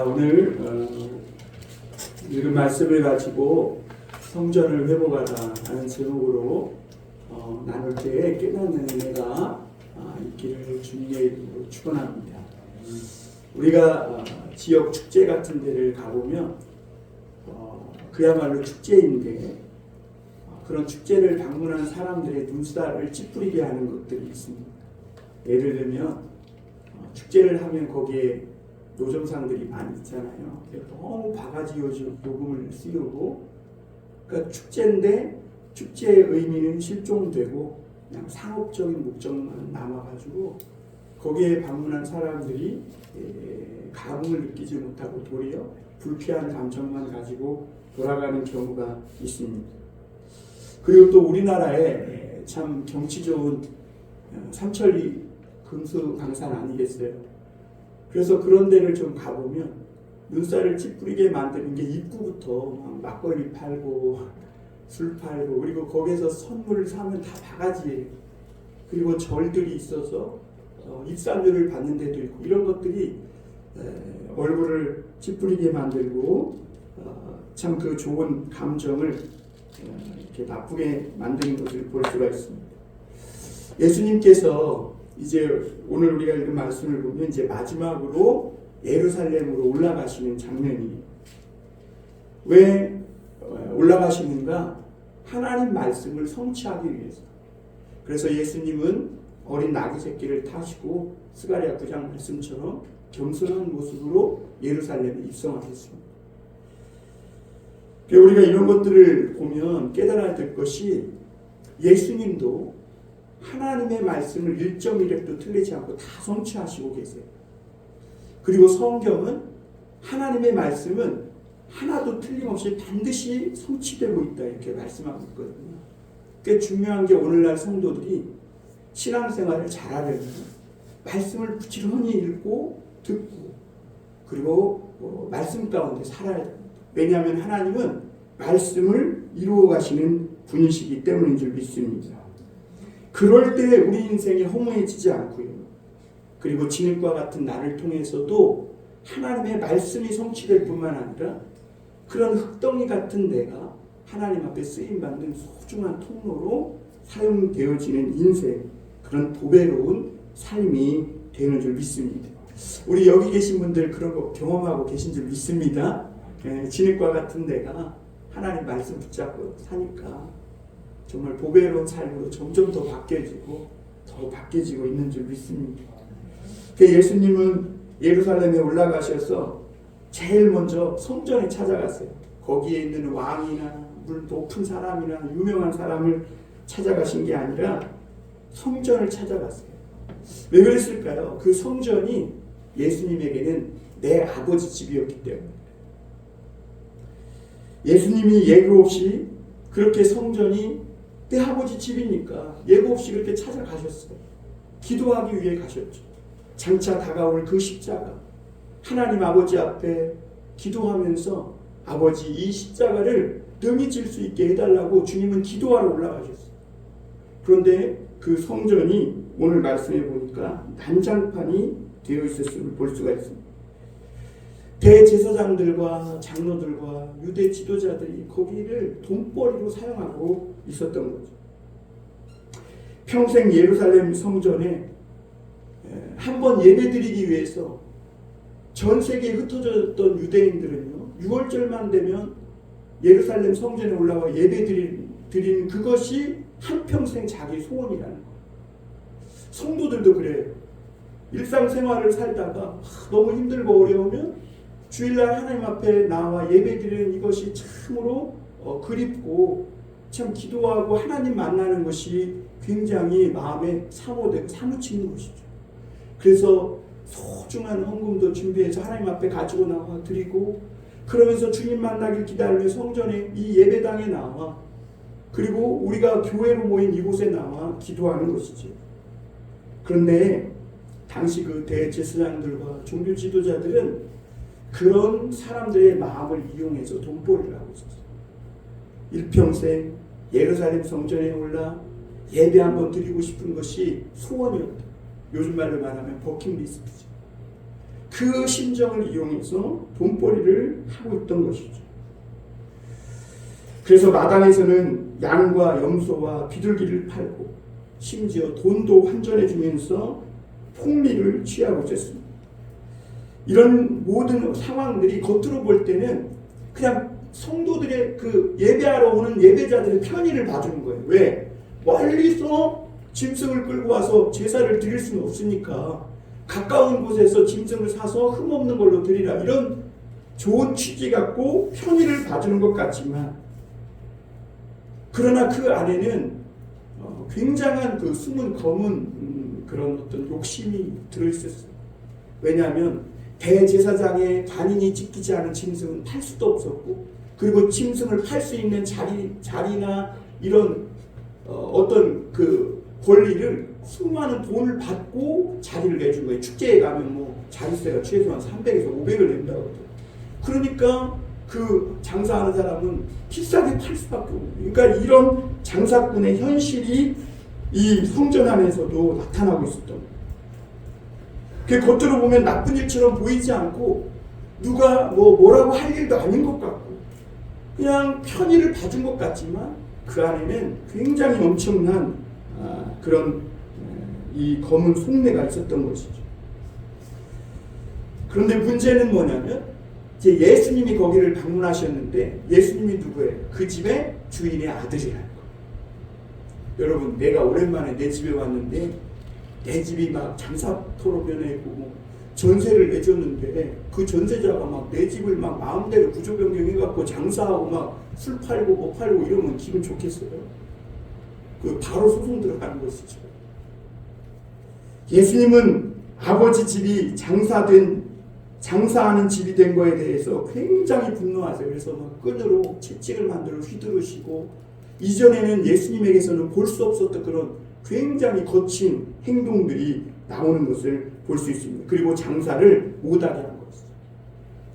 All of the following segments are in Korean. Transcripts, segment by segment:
오늘 읽은 말씀을 가지고 성전을 회복하라 하는 제목으로 나눌 때에 깨닫는 은혜가 있기를 주님의 이름으로 축원합니다. 우리가 지역 축제 같은 데를 가보면 그야말로 축제인데 그런 축제를 방문한 사람들의 눈살을 찌푸리게 하는 것들이 있습니다. 예를 들면 축제를 하면 거기에 노점상들이 많이 있잖아요. 너무 바가지 요금을 씌우고, 그러니까 축제인데 축제의 의미는 실종되고 그냥 상업적인 목적만 남아가지고 거기에 방문한 사람들이 감흥을 느끼지 못하고 도리어 불쾌한 감정만 가지고 돌아가는 경우가 있습니다. 그리고 또 우리나라에 참 경치 좋은 삼천리 금수강산 아니겠어요? 그래서 그런 데를 좀 가보면 눈살을 찌푸리게 만드는 게 입구부터 막걸리 팔고 술 팔고, 그리고 거기서 선물을 사면 다 바가지예요. 그리고 절들이 있어서 입산료를 받는 데도 있고, 이런 것들이 얼굴을 찌푸리게 만들고 참 그 좋은 감정을 이렇게 나쁘게 만드는 것을 볼 수가 있습니다. 예수님께서 이제 오늘 우리가 읽은 말씀을 보면 이제 마지막으로 예루살렘으로 올라가시는 장면이, 왜 올라가시는가? 하나님 말씀을 성취하기 위해서. 그래서 예수님은 어린 아기 새끼를 타시고 스가랴 9장 말씀처럼 겸손한 모습으로 예루살렘에 입성하셨습니다. 우리가 이런 것들을 보면 깨달아야 될 것이, 예수님도 하나님의 말씀을 1.1획도 틀리지 않고 다 성취하시고 계세요. 그리고 성경은 하나님의 말씀은 하나도 틀림없이 반드시 성취되고 있다, 이렇게 말씀하고 있거든요. 꽤 중요한 게, 오늘날 성도들이 신앙생활을 잘하려면 말씀을 부지런히 읽고 듣고 그리고 말씀 가운데 살아야 됩니다. 왜냐하면 하나님은 말씀을 이루어 가시는 분이시기 때문인 줄 믿습니다. 그럴 때 우리 인생이 허무해지지 않고요. 그리고 진흙과 같은 나를 통해서도 하나님의 말씀이 성취될 뿐만 아니라 그런 흙덩이 같은 내가 하나님 앞에 쓰임받는 소중한 통로로 사용되어지는 인생, 그런 보배로운 삶이 되는 줄 믿습니다. 우리 여기 계신 분들 그런 거 경험하고 계신 줄 믿습니다. 진흙과 같은 내가 하나님 말씀 붙잡고 사니까 정말 보배로운 삶으로 점점 더 바뀌어지고 있는 줄 믿습니다. 예수님은 예루살렘에 올라가셔서 제일 먼저 성전에 찾아갔어요. 거기에 있는 왕이나 물 높은 사람이나 유명한 사람을 찾아가신 게 아니라 성전을 찾아갔어요. 왜 그랬을까요? 그 성전이 예수님에게는 내 아버지 집이었기 때문에. 예수님이 예고 없이 그렇게 성전이 내 아버지 집이니까 예고 없이 그렇게 찾아가셨어요. 기도하기 위해 가셨죠. 장차 다가올 그 십자가, 하나님 아버지 앞에 기도하면서 아버지, 이 십자가를 능히 질 수 있게 해달라고 주님은 기도하러 올라가셨어요. 그런데 그 성전이 오늘 말씀해 보니까 난장판이 되어 있었음을 볼 수가 있습니다. 대제사장들과 장로들과 유대 지도자들이 거기를 돈벌이로 사용하고 있었던 거죠. 평생 예루살렘 성전에 한번 예배드리기 위해서 전 세계에 흩어졌던 유대인들은요, 6월절만 되면 예루살렘 성전에 올라와 예배드리는 그것이 한평생 자기 소원이라는 거예요. 성도들도 그래요. 일상생활을 살다가 너무 힘들고 어려우면 주일날 하나님 앞에 나와 예배드리는 이것이 참으로 그립고 참 기도하고 하나님 만나는 것이 굉장히 마음에 사모되고 사무치는 것이죠. 그래서 소중한 헌금도 준비해서 하나님 앞에 가지고 나와 드리고, 그러면서 주님 만나길 기다리며 성전에 이 예배당에 나와, 그리고 우리가 교회로 모인 이곳에 나와 기도하는 것이죠. 그런데 당시 그 대제사장들과 종교 지도자들은 그런 사람들의 마음을 이용해서 돈벌이를 하고 있었어요. 일평생 예루살렘 성전에 올라 예배 한번 드리고 싶은 것이 소원이었다. 요즘 말로 말하면 버킷리스트죠. 그 심정을 이용해서 돈벌이를 하고 있던 것이죠. 그래서 마당에서는 양과 염소와 비둘기를 팔고 심지어 돈도 환전해 주면서 폭리를 취하고자 했습니다. 이런 모든 상황들이 겉으로 볼 때는 그냥 성도들의 그 예배하러 오는 예배자들의 편의를 봐주는 거예요. 왜? 멀리서 짐승을 끌고 와서 제사를 드릴 수는 없으니까 가까운 곳에서 짐승을 사서 흠없는 걸로 드리라, 이런 좋은 취지 갖고 편의를 봐주는 것 같지만, 그러나 그 안에는 굉장한 그 숨은 검은 그런 어떤 욕심이 들어있었어요. 왜냐하면 대제사장의 관인이 찢기지 않은 짐승은 팔 수도 없었고, 그리고 짐승을 팔 수 있는 자리나 이런 어떤 그 권리를 수많은 돈을 받고 자리를 내준 거예요. 축제에 가면 뭐 자리세가 최소한 300에서 500을 낸다고 하더라고요. 그러니까 그 장사하는 사람은 비싸게 팔 수밖에 없는, 그러니까 이런 장사꾼의 현실이 이 성전 안에서도 나타나고 있었던 거예요. 그 겉으로 보면 나쁜 일처럼 보이지 않고 누가 뭐라고 할 일도 아닌 것 같고 그냥 편의를 봐준 것 같지만 그 안에는 굉장히 엄청난 그런 이 검은 속내가 있었던 것이죠. 그런데 문제는 뭐냐면 이제 예수님이 거기를 방문하셨는데 예수님이 누구예요? 그 집의 주인의 아들이라는 거예요. 여러분, 내가 오랜만에 내 집에 왔는데 내 집이 막 장사토로 변해있고 뭐 전세를 내줬는데 그 전세자가 막 내 집을 막 마음대로 구조 변경해갖고 장사하고 막 술 팔고 뭐 팔고 이러면 기분 좋겠어요? 그 바로 소송 들어가는 것이죠. 예수님은 아버지 집이 장사하는 집이 된 거에 대해서 굉장히 분노하세요. 그래서 막 끈으로 채찍을 만들어 휘두르시고, 이전에는 예수님에게서는 볼 수 없었던 그런 굉장히 거친 행동들이 나오는 것을 볼 수 있습니다. 그리고 장사를 못하게 한 것이죠.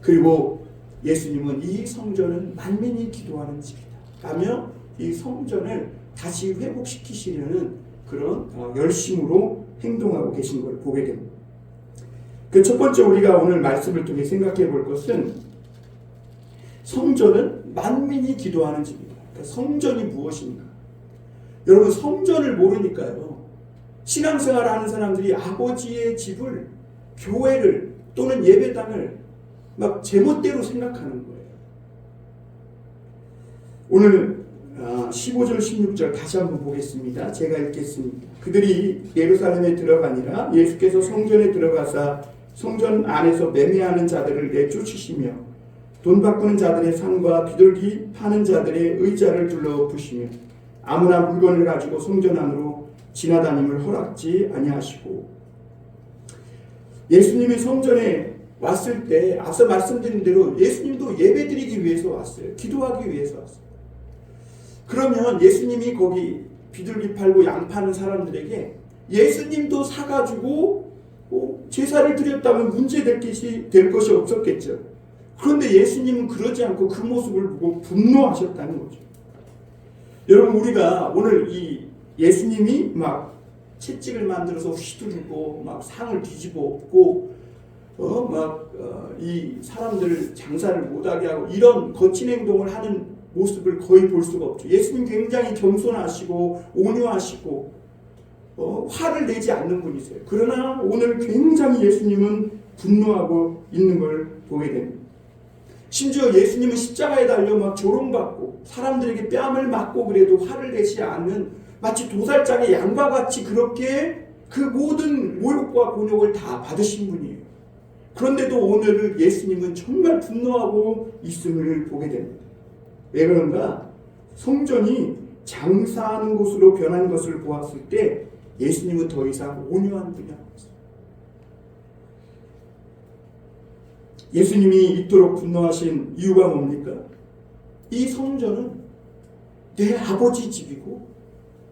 그리고 예수님은 이 성전은 만민이 기도하는 집이다 라며 이 성전을 다시 회복시키시려는 그런 열심으로 행동하고 계신 걸 보게 됩니다. 그 첫 번째 우리가 오늘 말씀을 통해 생각해 볼 것은 성전은 만민이 기도하는 집이다. 그러니까 성전이 무엇인가? 여러분, 성전을 모르니까요, 신앙생활을 하는 사람들이 아버지의 집을, 교회를 또는 예배당을 막 제멋대로 생각하는 거예요. 오늘 15절 16절 다시 한번 보겠습니다. 제가 읽겠습니다. 그들이 예루살렘에 들어가니라 예수께서 성전에 들어가사 성전 안에서 매매하는 자들을 내쫓으시며 돈 바꾸는 자들의 상과 비둘기 파는 자들의 의자를 둘러 부시며 아무나 물건을 가지고 성전 안으로 지나다님을 허락지 아니하시고. 예수님이 성전에 왔을 때 앞서 말씀드린 대로 예수님도 예배드리기 위해서 왔어요. 기도하기 위해서 왔어요. 그러면 예수님이 거기 비둘기 팔고 양 파는 사람들에게 예수님도 사가지고 제사를 드렸다면 문제될 것이 없었겠죠. 그런데 예수님은 그러지 않고 그 모습을 보고 분노하셨다는 거죠. 여러분, 우리가 오늘 이 예수님이 막 채찍을 만들어서 휘두르고 막 상을 뒤집어 엎고 이 사람들을 장사를 못하게 하고 이런 거친 행동을 하는 모습을 거의 볼 수가 없죠. 예수님 굉장히 겸손하시고 온유하시고 화를 내지 않는 분이세요. 그러나 오늘 굉장히 예수님은 분노하고 있는 걸 보게 됩니다. 심지어 예수님은 십자가에 달려 막 조롱받고 사람들에게 뺨을 맞고 그래도 화를 내지 않는, 마치 도살장의 양과 같이 그렇게 그 모든 모욕과 곤욕을 다 받으신 분이에요. 그런데도 오늘 예수님은 정말 분노하고 있음을 보게 됩니다. 왜 그런가? 성전이 장사하는 곳으로 변한 것을 보았을 때 예수님은 더 이상 온유한 분이 아니었어요. 예수님이 이토록 분노하신 이유가 뭡니까? 이 성전은 내 아버지 집이고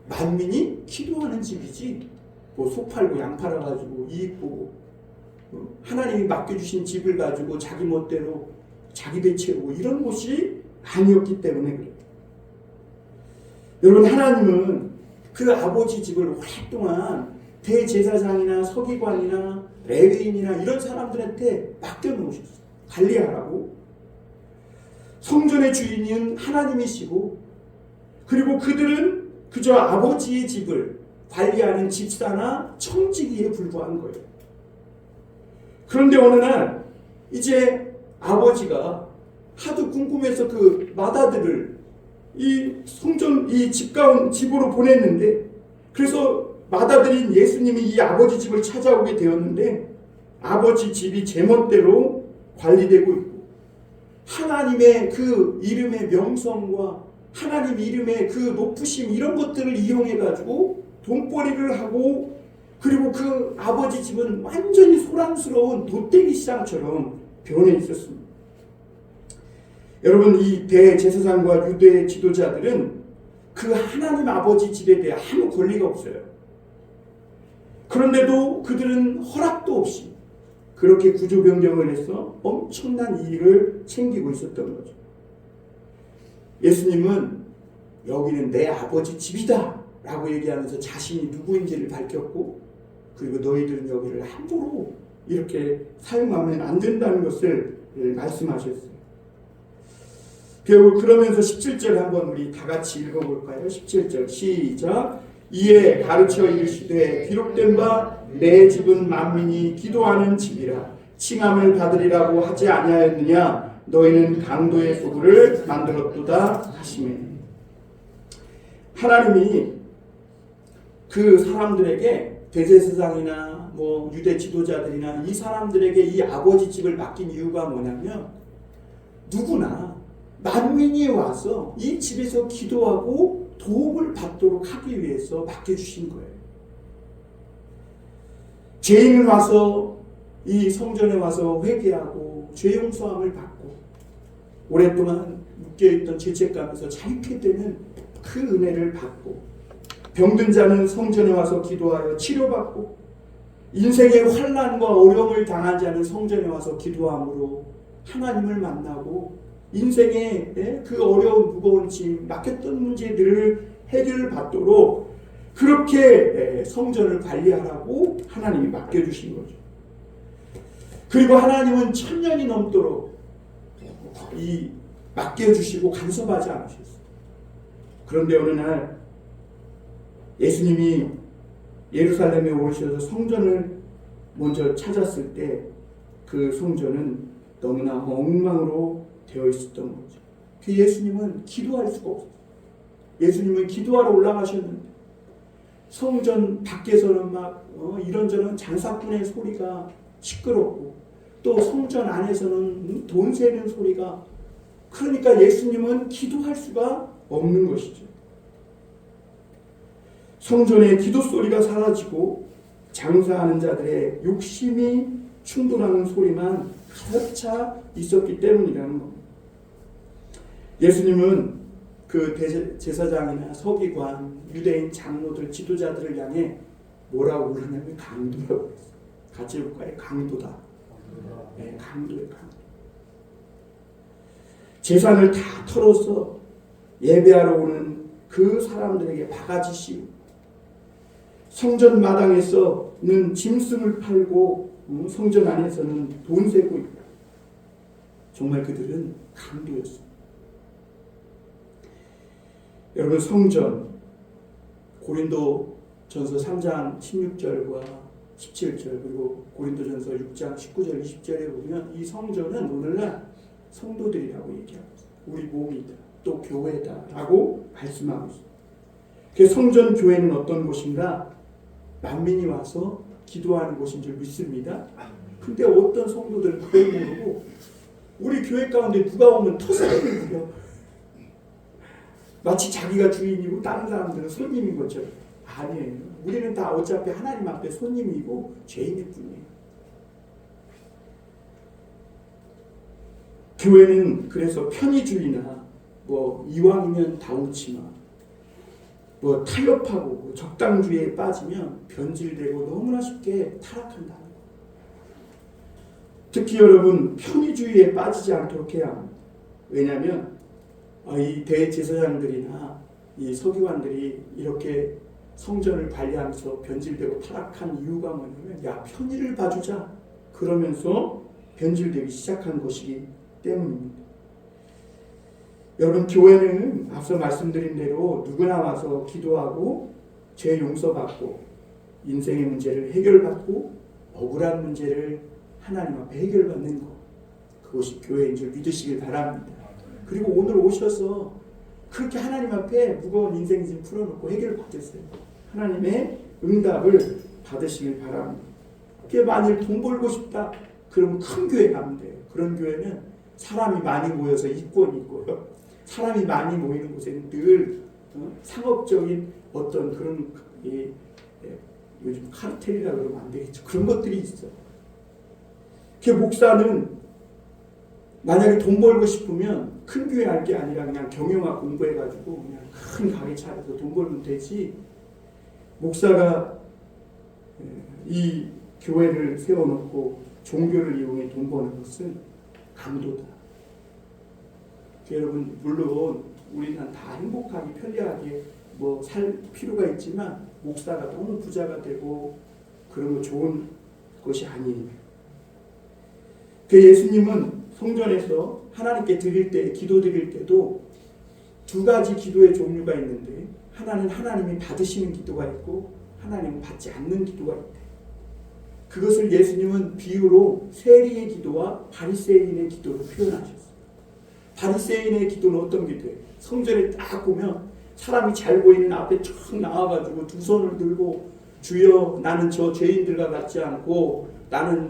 만민이 기도하는 집이지 뭐 소 팔고 양 팔아가지고 이익 보고 하나님이 맡겨주신 집을 가지고 자기 멋대로 자기 배 채우고 이런 곳이 아니었기 때문에 그래요. 여러분, 하나님은 그 아버지 집을 오랫동안 대제사장이나 서기관이나 레위인이나 이런 사람들한테 맡겨놓으셨어요. 관리하라고. 성전의 주인은 하나님이시고, 그리고 그들은 그저 아버지의 집을 관리하는 집사나 청지기에 불과한 거예요. 그런데 어느 날 이제 아버지가 하도 궁금해서 그 맏아들을 이 성전 이 집으로 보냈는데, 그래서 맏아들인 예수님이 이 아버지 집을 찾아오게 되었는데, 아버지 집이 제멋대로 관리되고 있고, 하나님의 그 이름의 명성과 하나님 이름의 그 높으심, 이런 것들을 이용해 가지고 돈벌이를 하고, 그리고 그 아버지 집은 완전히 소란스러운 돗대기 시장처럼 변해 있었습니다. 여러분, 이 대제사장과 유대 지도자들은 그 하나님 아버지 집에 대해 아무 권리가 없어요. 그런데도 그들은 허락도 없이 그렇게 구조 변경을 해서 엄청난 이익을 챙기고 있었던 거죠. 예수님은 여기는 내 아버지 집이다 라고 얘기하면서 자신이 누구인지를 밝혔고, 그리고 너희들은 여기를 함부로 이렇게 사용하면 안 된다는 것을 말씀하셨어요. 결국 그러면서 17절 한번 우리 다 같이 읽어볼까요? 17절 시작. 이에 가르쳐 이르시되 기록된 바 내 집은 만민이 기도하는 집이라 칭함을 받으리라고 하지 아니하였느냐. 너희는 강도의 소굴을 만들었도다 하시매. 하나님이 그 사람들에게, 대제사장이나 뭐 유대 지도자들이나 이 사람들에게 이 아버지 집을 맡긴 이유가 뭐냐면, 누구나 만민이 와서 이 집에서 기도하고 도움을 받도록 하기 위해서 맡겨주신 거예요. 죄인은 와서 이 성전에 와서 회개하고 죄 용서함을 받고 오랫동안 묶여있던 죄책감에서 자유케 되는 그 은혜를 받고, 병든 자는 성전에 와서 기도하여 치료받고, 인생의 환난과 어려움을 당한 자는 성전에 와서 기도함으로 하나님을 만나고 인생의 그 어려운 무거운 짐, 막혔던 문제들을 해결을 받도록 그렇게 성전을 관리하라고 하나님이 맡겨주신 거죠. 그리고 하나님은 1000년이 넘도록 이 맡겨주시고 간섭하지 않으셨어요. 그런데 어느 날 예수님이 예루살렘에 오셔서 성전을 먼저 찾았을 때 그 성전은 너무나 엉망으로 되어 있었던 거죠. 그 예수님은 기도할 수가 없었어요. 예수님은 기도하러 올라가셨는데 성전 밖에서는 막 이런저런 장사꾼의 소리가 시끄럽고, 또 성전 안에서는 돈 세는 소리가, 그러니까 예수님은 기도할 수가 없는 것이죠. 성전의 기도 소리가 사라지고 장사하는 자들의 욕심이 충돌하는 소리만 가득 차 있었기 때문이라는 겁니다. 예수님은 그 제사장이나 서기관, 유대인 장로들, 지도자들을 향해 뭐라고 부르냐면 강도라고 했어요. 같이 볼까요? 강도다. 네, 강도예요, 강도. 재산을 다 털어서 예배하러 오는 그 사람들에게 바가지 씌우고, 성전 마당에서는 짐승을 팔고 성전 안에서는 돈 세고 있고, 정말 그들은 강도였습니다. 여러분, 성전, 고린도전서 3장 16절과 17절, 그리고 고린도전서 6장 19절 20절에 보면 이 성전은 오늘날 성도들이라고 얘기하고 있어요. 우리 몸이다, 또 교회다 라고 말씀하고 있어요. 그 성전 교회는 어떤 곳인가? 만민이 와서 기도하는 곳인 줄 믿습니다. 근데 어떤 성도들은 그걸 모르고 우리 교회 가운데 누가 오면 터세를 부려. 마치 자기가 주인이고 다른 사람들은 손님인 것처럼. 아니에요. 우리는 다 어차피 하나님 앞에 손님이고 죄인일 뿐이에요. 교회는 그래서 편의주의나 뭐 이왕이면 다우치마, 뭐 타협하고 적당주의에 빠지면 변질되고 너무나 쉽게 타락한다는 거. 특히 여러분, 편의주의에 빠지지 않도록 해야 합니다. 왜냐하면 이 대제사장들이나 이 서기관들이 이렇게 성전을 관리하면서 변질되고 타락한 이유가 뭐냐면 야 편의를 봐주자 그러면서 변질되기 시작한 것이기 때문입니다. 여러분 교회는 앞서 말씀드린 대로 누구나 와서 기도하고 죄 용서받고 인생의 문제를 해결받고 억울한 문제를 하나님 앞에 해결받는 것 그것이 교회인 줄 믿으시길 바랍니다. 그리고 오늘 오셔서 그렇게 하나님 앞에 무거운 인생 짐 풀어놓고 해결받으세요. 하나님의 응답을 받으시길 바랍니다. 만일 돈 벌고 싶다 그러면 큰 교회 가면 돼요. 그런 교회는 사람이 많이 모여서 이권이 있고요. 사람이 많이 모이는 곳에는 늘 상업적인 어떤 그런 요즘 카르텔이라 그러면 안 되겠죠. 그런 것들이 있어요. 목사는 만약에 돈 벌고 싶으면 큰 교회 할 게 아니라 그냥 경영학 공부해가지고 그냥 큰 가게 차려서 돈 벌면 되지. 목사가 이 교회를 세워놓고 종교를 이용해 돈 버는 것은 강도다. 여러분 물론 우리는 다 행복하게 편리하게 살 필요가 있지만 목사가 너무 부자가 되고 그런 거 좋은 것이 아니에요. 예수님은 성전에서 하나님께 드릴 때 기도 드릴 때도 두 가지 기도의 종류가 있는데 하나는 하나님이 받으시는 기도가 있고 하나님은 받지 않는 기도가 있대. 그것을 예수님은 비유로 세리의 기도와 바리새인의 기도로 표현하셨어요. 바리새인의 기도는 어떤 기도예요? 성전에 딱 보면 사람이 잘 보이는 앞에 쭉 나와가지고 두 손을 들고 주여 나는 저 죄인들과 같지 않고 나는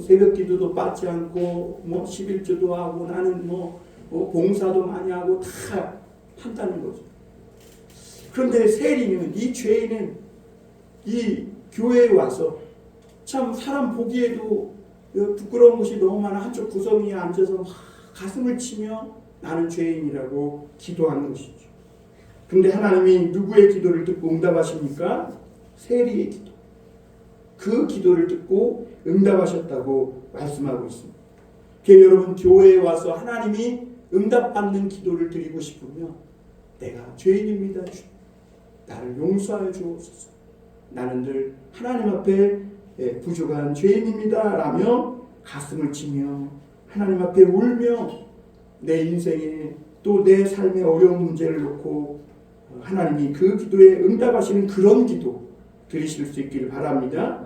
새벽 기도도 받지 않고 11조도 하고 나는 봉사도 많이 하고 다 한다는 거죠. 그런데 세리는 이 죄인은 이 교회에 와서 참 사람 보기에도 부끄러운 것이 너무 많아 한쪽 구석에 앉아서 막 가슴을 치며 나는 죄인이라고 기도하는 것이죠. 그런데 하나님이 누구의 기도를 듣고 응답하십니까? 세리의 기도. 그 기도를 듣고 응답하셨다고 말씀하고 있습니다. 여러분 교회에 와서 하나님이 응답받는 기도를 드리고 싶으면 내가 죄인입니다. 나를 용서하여 주옵소서. 나는 늘 하나님 앞에 부족한 죄인입니다. 라며 가슴을 치며 하나님 앞에 울며 내 인생에 또 내 삶의 어려운 문제를 놓고 하나님이 그 기도에 응답하시는 그런 기도 드리실 수 있기를 바랍니다.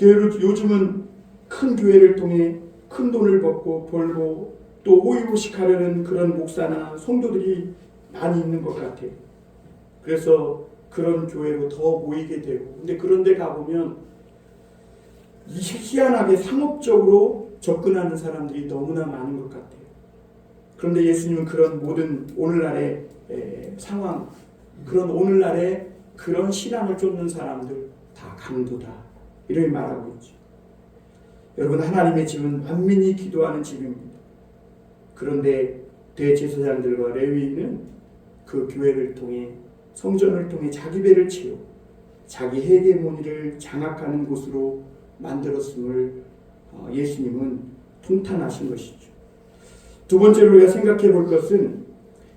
요즘은 큰 교회를 통해 큰 돈을 벌고 또 호의호식하려는 그런 목사나 성도들이 많이 있는 것 같아요. 그래서 그런 교회로 더 모이게 되고 근데 그런 데 가보면 희한하게 상업적으로 접근하는 사람들이 너무나 많은 것 같아요. 그런데 예수님은 그런 모든 오늘날의 상황 그런 오늘날의 그런 신앙을 쫓는 사람들 다 강도다 이렇게 말하고 있죠. 여러분 하나님의 집은 만민이 기도하는 집입니다. 그런데 대제사장들과 레위인은 그 교회를 통해 성전을 통해 자기 배를 채워 자기 헤게모니를 장악하는 곳으로 만들었음을 예수님은 통탄하신 것이죠. 두 번째로 우리가 생각해 볼 것은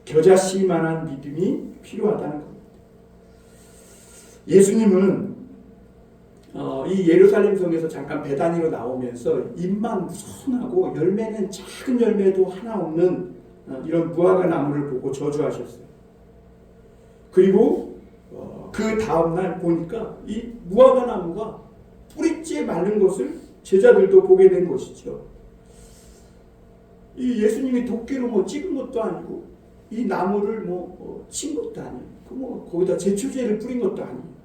겨자씨만한 믿음이 필요하다는 겁니다. 예수님은 이 예루살렘 성에서 잠깐 베다니로 나오면서 잎만 무선하고 열매는 작은 열매도 하나 없는 이런 무화과 나무를 보고 저주하셨어요. 그리고 그 다음날 보니까 이 무화과 나무가 뿌리째 마른 것을 제자들도 보게 된 것이죠. 이 예수님이 도끼로 찍은 것도 아니고 이 나무를 친 것도 아니고 거기다 제초제를 뿌린 것도 아니고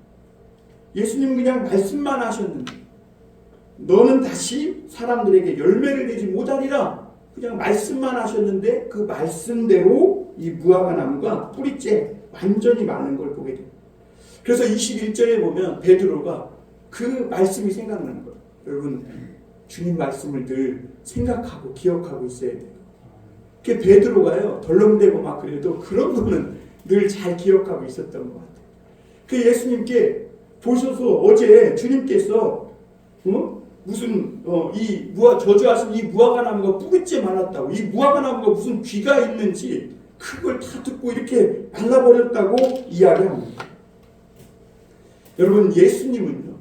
예수님은 그냥 말씀만 하셨는데 너는 다시 사람들에게 열매를 내지 못하리라 그냥 말씀만 하셨는데 그 말씀대로 이 무화과 나무가 뿌리째 완전히 마른 걸 보게 됩니다. 그래서 21절에 보면 베드로가 그 말씀이 생각나는 거예요. 여러분 주님 말씀을 늘 생각하고 기억하고 있어야 돼요. 그 베드로가요 덜렁대고 막 그래도 그런 거는 늘 잘 기억하고 있었던 것 같아요. 그 예수님께 보셔서 어제 주님께서 무슨 이 저주하신 이 무화과 나무가 뿌리째 말랐다고 이 무화과 나무가 무슨 귀가 있는지 그걸 다 듣고 이렇게 말라버렸다고 이야기합니다. 여러분, 예수님은요,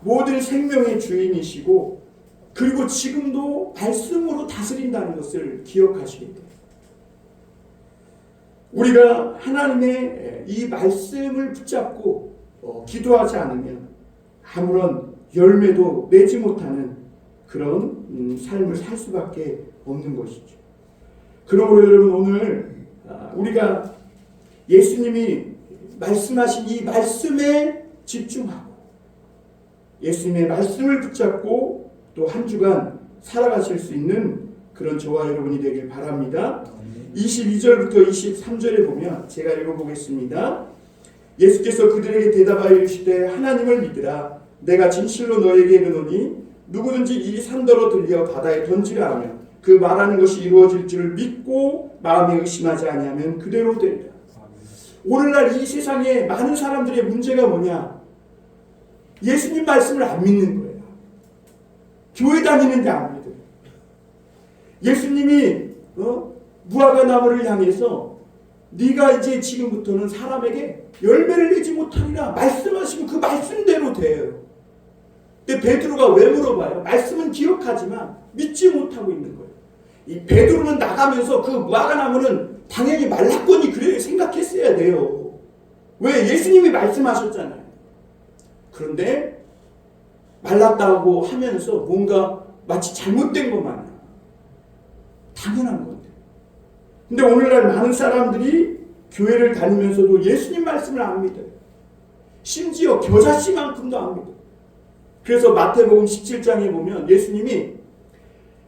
모든 생명의 주인이시고 그리고 지금도 말씀으로 다스린다는 것을 기억하셔야 돼요. 우리가 하나님의 이 말씀을 붙잡고 기도하지 않으면 아무런 열매도 내지 못하는 그런 삶을 살 수밖에 없는 것이죠. 그러므로 여러분, 오늘 우리가 예수님이 말씀하신 이 말씀에 집중하고 예수님의 말씀을 붙잡고 또 한 주간 살아가실 수 있는 그런 저와 여러분이 되길 바랍니다. 22절부터 23절에 보면 제가 읽어보겠습니다. 예수께서 그들에게 대답하여 이르시되 하나님을 믿으라. 내가 진실로 너에게 이르노니 누구든지 이 산더러 들려 바다에 던지라 하면 그 말하는 것이 이루어질 줄을 믿고 마음에 의심하지 아니하면 그대로 되리라. 오늘날 이 세상에 많은 사람들의 문제가 뭐냐? 예수님 말씀을 안 믿는 거예요. 교회 다니는데 안 믿어요. 예수님이 무화과 나무를 향해서 네가 이제 지금부터는 사람에게 열매를 내지 못하리라 말씀하시면 그 말씀대로 돼요. 근데 베드로가 왜 물어봐요? 말씀은 기억하지만 믿지 못하고 있는 거예요. 이 베드로는 나가면서 그 무화과 나무는 당연히 말랐거니 그래 생각했어야 돼요. 왜? 예수님이 말씀하셨잖아요. 그런데 말랐다고 하면서 뭔가 마치 잘못된 것 마냥 당연한 건데. 근데 오늘날 많은 사람들이 교회를 다니면서도 예수님 말씀을 안 믿어요. 심지어 겨자씨만큼도 안 믿어요. 그래서 마태복음 17장에 보면 예수님이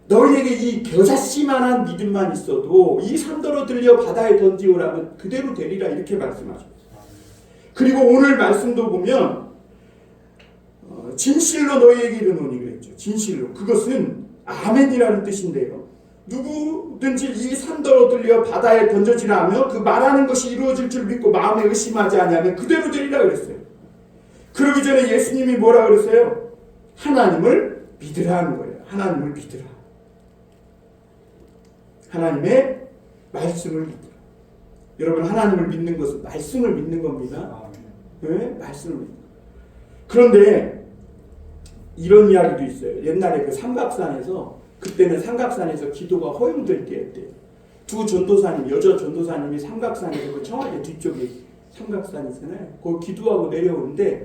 너희에게 이 겨자씨만한 믿음만 있어도 이 산더러 들려 바다에 던지오라면 그대로 되리라 이렇게 말씀하셨어요. 그리고 오늘 말씀도 보면 진실로 너희에게 이르노니 그랬죠. 진실로. 그것은 아멘이라는 뜻인데요. 누구든지 이 산더러 들려 바다에 던져지라 하며 그 말하는 것이 이루어질 줄 믿고 마음에 의심하지 아니하면 그대로 되리라 그랬어요. 그러기 전에 예수님이 뭐라 그랬어요? 하나님을 믿으라 하는 거예요. 하나님을 믿으라. 하나님의 말씀을 믿으라. 여러분, 하나님을 믿는 것은 말씀을 믿는 겁니다. 네? 말씀을 믿는 거. 그런데 이런 이야기도 있어요. 옛날에 그 삼각산에서, 그때는 삼각산에서 기도가 허용될 때였대요. 두 전도사님, 여자 전도사님이 삼각산에서 그 청와대 뒤쪽에 삼각산이잖아요. 거기 기도하고 내려오는데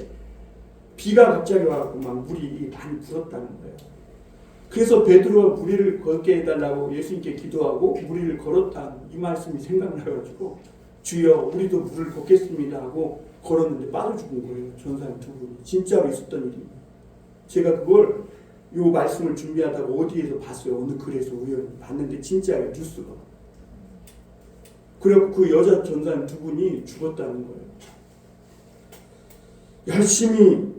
비가 갑자기 와서 막 물이 많이 불었다는 거예요. 그래서 베드로가 무리를 걷게 해달라고 예수님께 기도하고 무리를 걸었다. 이 말씀이 생각나가지고 주여 우리도 물을 걷겠습니다 하고 걸었는데 빠져 죽은 거예요. 전사님 두 분이. 진짜로 있었던 일입니다. 제가 그걸 요 말씀을 준비하다가 어디에서 봤어요. 어느 글에서 우연히 봤는데 진짜예요. 뉴스가. 그래갖고 그 여자 전사님 두 분이 죽었다는 거예요. 열심히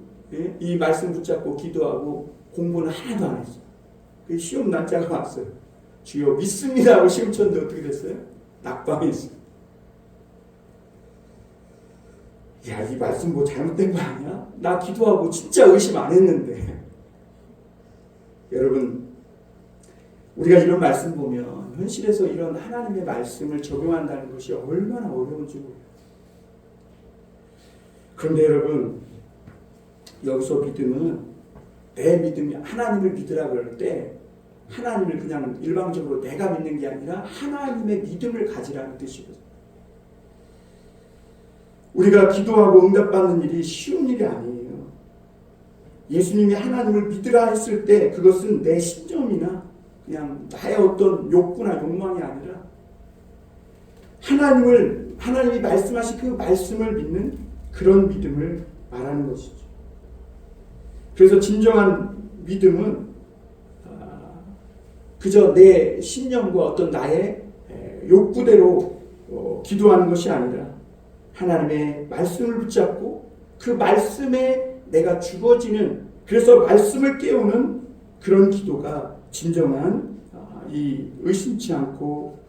이 말씀 붙잡고 기도하고 공부는 하나도 안 했어요. 그 시험 날짜가 왔어요. 주여 믿습니다 하고 시험 쳤는데 어떻게 됐어요? 낙방했어요. 야, 이 말씀 뭐 잘못된 거 아니야? 나 기도하고 진짜 의심 안 했는데. 여러분, 우리가 이런 말씀 보면 현실에서 이런 하나님의 말씀을 적용한다는 것이 얼마나 어려운지 모르겠어요. 그런데 여러분, 여기서 믿음은 내 믿음이 하나님을 믿으라 그럴 때 하나님을 그냥 일방적으로 내가 믿는 게 아니라 하나님의 믿음을 가지라는 뜻이거든요. 우리가 기도하고 응답받는 일이 쉬운 일이 아니에요. 예수님이 하나님을 믿으라 했을 때 그것은 내 신념이나 그냥 나의 어떤 욕구나 욕망이 아니라 하나님이 말씀하신 그 말씀을 믿는 그런 믿음을 말하는 것이죠. 그래서 진정한 믿음은 그저 내 신념과 어떤 나의 욕구대로 기도하는 것이 아니라 하나님의 말씀을 붙잡고 그 말씀에 내가 죽어지는, 그래서 말씀을 깨우는 그런 기도가 진정한 이 의심치 않고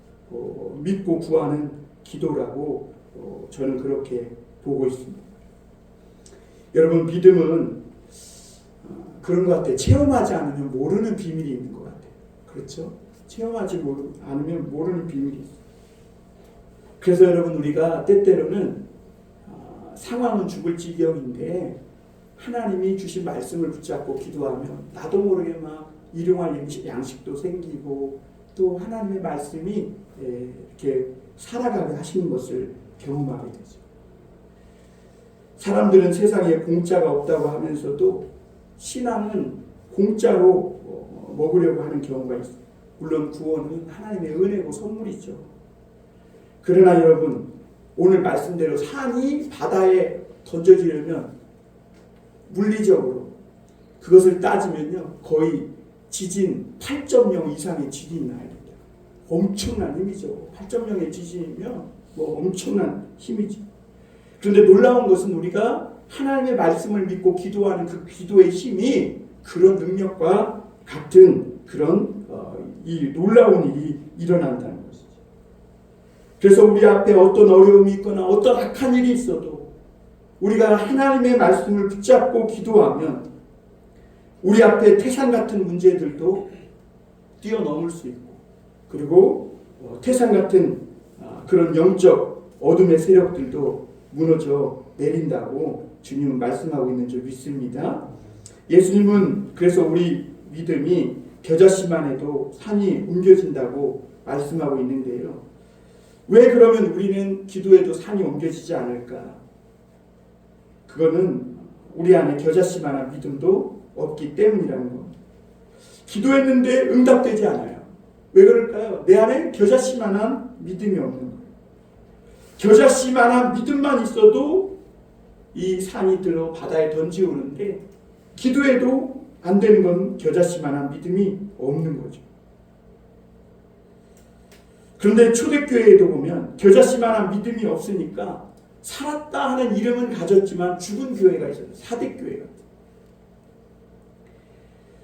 믿고 구하는 기도라고 저는 그렇게 보고 있습니다. 여러분, 믿음은 그런 것 같아요. 체험하지 않으면 모르는 비밀이 있는 것 같아요. 그렇죠? 체험하지 않으면 모르는 비밀이 있어요. 그래서 여러분, 우리가 때때로는 상황은 죽을 지경인데 하나님이 주신 말씀을 붙잡고 기도하면 나도 모르게 막 일용할 양식도 생기고 또 하나님의 말씀이 이렇게 살아가게 하시는 것을 경험하게 되죠. 사람들은 세상에 공짜가 없다고 하면서도 신앙은 공짜로 먹으려고 하는 경우가 있어요. 물론 구원은 하나님의 은혜고 선물이죠. 그러나 여러분, 오늘 말씀대로 산이 바다에 던져지려면 물리적으로 그것을 따지면요, 거의 지진 8.0 이상의 지진이 나야 됩니다. 엄청난 힘이죠. 8.0의 지진이면 뭐 엄청난 힘이죠. 그런데 놀라운 것은 우리가 하나님의 말씀을 믿고 기도하는 그 기도의 힘이 그런 능력과 같은 그런 이 놀라운 일이 일어난다는 것이죠. 그래서 우리 앞에 어떤 어려움이 있거나 어떤 악한 일이 있어도 우리가 하나님의 말씀을 붙잡고 기도하면 우리 앞에 태산 같은 문제들도 뛰어넘을 수 있고, 그리고 태산 같은 그런 영적 어둠의 세력들도 무너져 내린다고 주님은 말씀하고 있는 줄 믿습니다. 예수님은 그래서 우리 믿음이 겨자씨만 해도 산이 옮겨진다고 말씀하고 있는데요. 왜 그러면 우리는 기도해도 산이 옮겨지지 않을까? 그거는 우리 안에 겨자씨만한 믿음도 없기 때문이라는 겁니다. 기도했는데 응답되지 않아요. 왜 그럴까요? 내 안에 겨자씨만한 믿음이 없는 거예요. 겨자씨만한 믿음만 있어도 이 산이 들어 바다에 던지오는데 기도해도 안 되는 건 겨자씨만한 믿음이 없는 거죠. 그런데 초대교회에도 보면 겨자씨만한 믿음이 없으니까 살았다 하는 이름은 가졌지만 죽은 교회가 있어요. 사대교회가.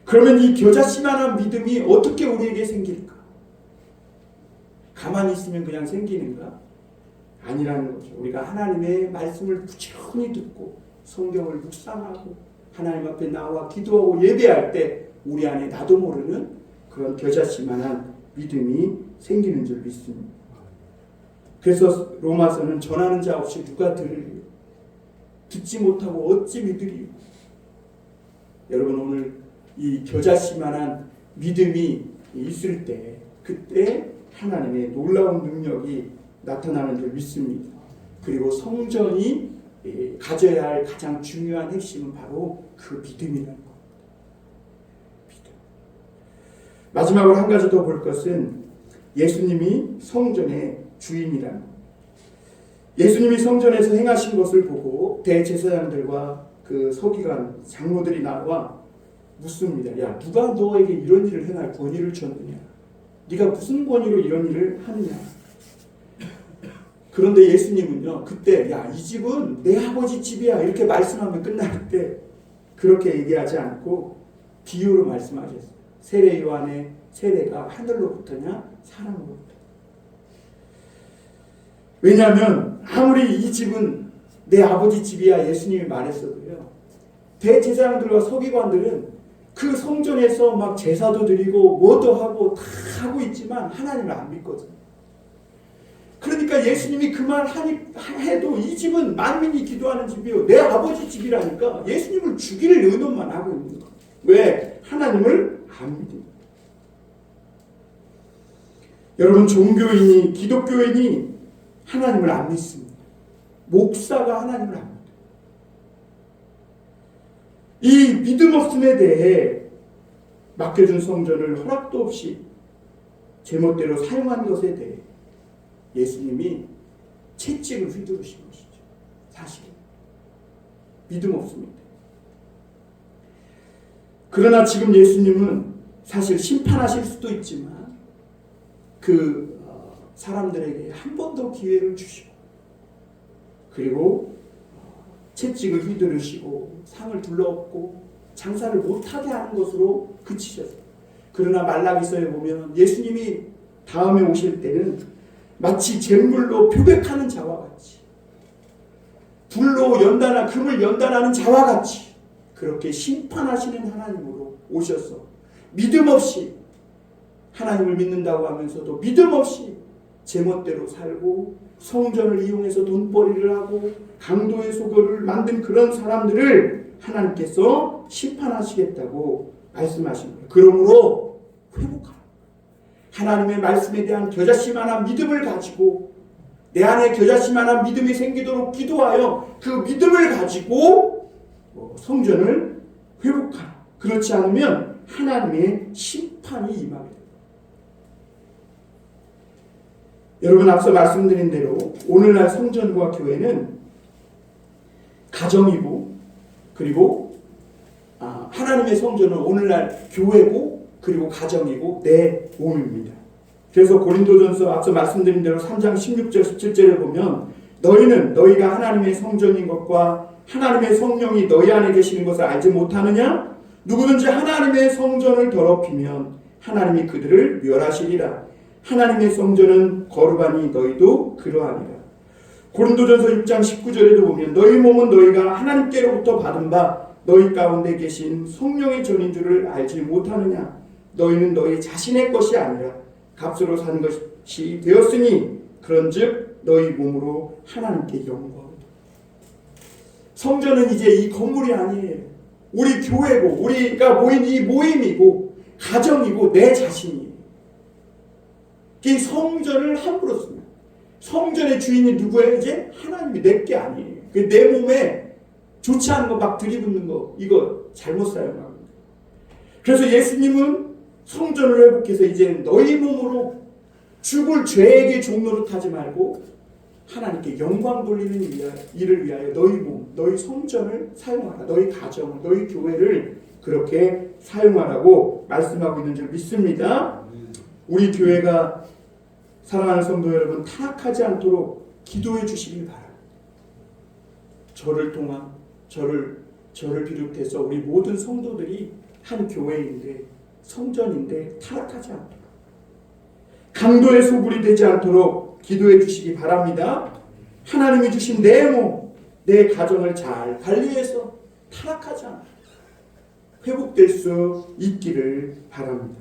그러면 이 겨자씨만한 믿음이 어떻게 우리에게 생길까? 가만히 있으면 그냥 생기는가? 아니라는 거죠. 우리가 하나님의 말씀을 부지런히 듣고 성경을 묵상하고 하나님 앞에 나와 기도하고 예배할 때 우리 안에 나도 모르는 그런 겨자씨만한 믿음이 생기는 줄 믿습니다. 그래서 로마서는 전하는 자 없이 누가 들으리요? 듣지 못하고 어찌 믿으리요? 여러분, 오늘 이 겨자씨만한 믿음이 있을 때 그때 하나님의 놀라운 능력이 나타나는 줄 믿습니다. 그리고 성전이 가져야 할 가장 중요한 핵심은 바로 그 믿음이라는 겁니다. 믿음. 마지막으로 한 가지 더 볼 것은 예수님이 성전의 주인이라는 겁니다. 예수님이 성전에서 행하신 것을 보고 대제사장들과 그 서기관 장로들이 나와 묻습니다. 야, 누가 너에게 이런 일을 행할 권위를 줬느냐? 네가 무슨 권위로 이런 일을 하느냐? 그런데 예수님은요, 그때 야, 이 집은 내 아버지 집이야 이렇게 말씀하면 끝날 때 그렇게 얘기하지 않고 비유로 말씀하셨어요. 세례 요한의 세례가 하늘로부터냐 사람으로부터. 왜냐하면 아무리 이 집은 내 아버지 집이야 예수님이 말했어도요, 대제사장들과 서기관들은 그 성전에서 막 제사도 드리고 뭐도 하고 다 하고 있지만 하나님을 안 믿거든요. 그러니까 예수님이 그 말 해도 이 집은 만민이 기도하는 집이요 내 아버지 집이라니까 예수님을 죽일 의도만 하고 있는 거예요. 왜? 하나님을 안 믿습니다. 여러분, 종교인이 기독교인이 하나님을 안 믿습니다. 목사가 하나님을 안 믿습니다. 이 믿음 없음에 대해 맡겨준 성전을 허락도 없이 제멋대로 사용한 것에 대해 예수님이 채찍을 휘두르신 것이죠. 사실 믿음 없습니다. 그러나 지금 예수님은 사실 심판하실 수도 있지만 그 사람들에게 한 번 더 기회를 주시고 그리고 채찍을 휘두르시고 상을 둘러엎고 장사를 못하게 하는 것으로 그치셨어요. 그러나 말라기서에 보면 예수님이 다음에 오실 때는 마치 잿물로 표백하는 자와 같이 불로 연단하 금을 연단하는 자와 같이 그렇게 심판하시는 하나님으로 오셔서 믿음 없이 하나님을 믿는다고 하면서도 믿음 없이 제멋대로 살고 성전을 이용해서 돈벌이를 하고 강도의 소굴을 만든 그런 사람들을 하나님께서 심판하시겠다고 말씀하신 거예요. 그러므로 회복하라. 하나님의 말씀에 대한 겨자씨만한 믿음을 가지고 내 안에 겨자씨만한 믿음이 생기도록 기도하여 그 믿음을 가지고 성전을 회복하라. 그렇지 않으면 하나님의 심판이 임하게 됩니다. 여러분, 앞서 말씀드린 대로 오늘날 성전과 교회는 가정이고, 그리고 하나님의 성전은 오늘날 교회고, 그리고 가정이고 내 몸입니다. 그래서 고린도전서 앞서 말씀드린 대로 3장 16절 17절에 보면 너희는 너희가 하나님의 성전인 것과 하나님의 성령이 너희 안에 계시는 것을 알지 못하느냐? 누구든지 하나님의 성전을 더럽히면 하나님이 그들을 멸하시리라. 하나님의 성전은 거룩하니 너희도 그러하니라. 고린도전서 6장 19절에도 보면 너희 몸은 너희가 하나님께로부터 받은 바 너희 가운데 계신 성령의 전인 줄을 알지 못하느냐? 너희는 너희 자신의 것이 아니라 값으로 산 것이 되었으니 그런즉 너희 몸으로 하나님께 영광을. 성전은 이제 이 건물이 아니에요. 우리 교회고 우리가 모인 이 모임이고 가정이고 내 자신이에요. 이 성전을 함부로 씁니다. 성전의 주인이 누구예요? 이제 하나님이, 내게 아니에요. 내 몸에 좋지 않은 거 막 들이붓는 거, 이거 잘못 사용합니다. 그래서 예수님은 성전을 회복해서 이제 너희 몸으로 죽을 죄에게 종로를 타지 말고 하나님께 영광 돌리는 일을 위하여 너희 몸, 너희 성전을 사용하라. 너희 가정, 너희 교회를 그렇게 사용하라고 말씀하고 있는 줄 믿습니다. 우리 교회가, 사랑하는 성도 여러분, 타락하지 않도록 기도해 주시길 바랍니다. 저를 통한, 저를 비롯해서 우리 모든 성도들이 한 교회인데, 성전인데 타락하지 않도록, 강도의 소굴이 되지 않도록 기도해 주시기 바랍니다. 하나님이 주신 내 몸, 내 가정을 잘 관리해서 타락하지 않도록 회복될 수 있기를 바랍니다.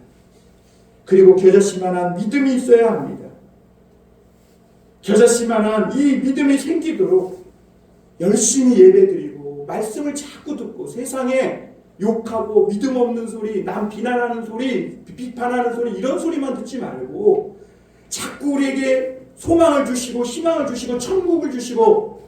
그리고 겨자씨만한 믿음이 있어야 합니다. 겨자씨만한 이 믿음이 생기도록 열심히 예배드리고 말씀을 자꾸 듣고 세상에 욕하고 믿음 없는 소리, 남 비난하는 소리, 비판하는 소리, 이런 소리만 듣지 말고 자꾸 우리에게 소망을 주시고 희망을 주시고 천국을 주시고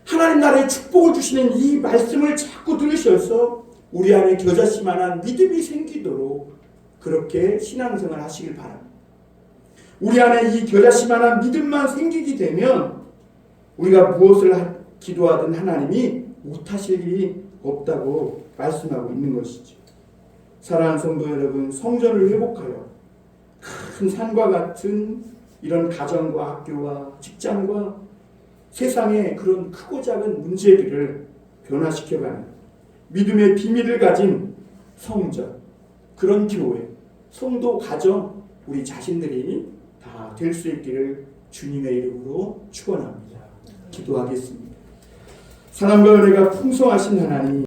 하나님 나라의 축복을 주시는 이 말씀을 자꾸 들으셔서 우리 안에 겨자씨만한 믿음이 생기도록 그렇게 신앙생활 하시길 바랍니다. 우리 안에 이 겨자씨만한 믿음만 생기게 되면 우리가 무엇을 기도하든 하나님이 못하실 일이 없다고 말씀하고 있는 것이죠. 사랑하는 성도 여러분, 성전을 회복하여 큰 산과 같은 이런 가정과 학교와 직장과 세상의 그런 크고 작은 문제들을 변화시켜가는 믿음의 비밀을 가진 성전, 그런 교회, 성도, 가정, 우리 자신들이 다 될 수 있기를 주님의 이름으로 축원합니다. 기도하겠습니다. 사랑과 은혜가 풍성하신 하나님,